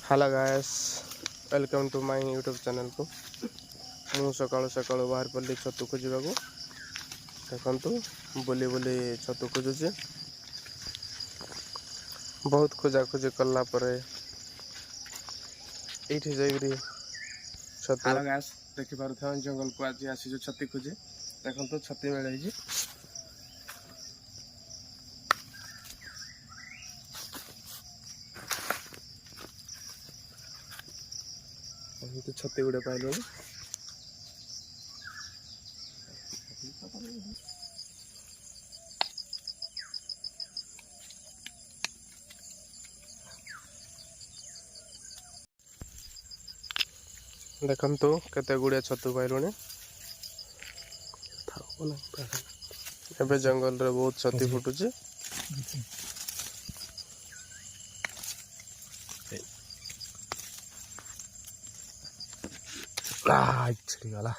Hello guys, welcome to my YouTube channel को। मु सकाळु सकाळु बाहर पल्ली छतु खोजवाक देखु बुली बुली छतु खोजुचे। बहुत खोजाखोजी कला परे एठी जाइरी छतु। हेलो गाइस, देखि पारुथान जंगल को आज आसी जो छती खोजे देखु छती मिले जी। तो छती गुड़े पाइल देखु केते गुड़िया छतु पाइलुणी। एबे जंगल रे बहुत छती फुटुची। गला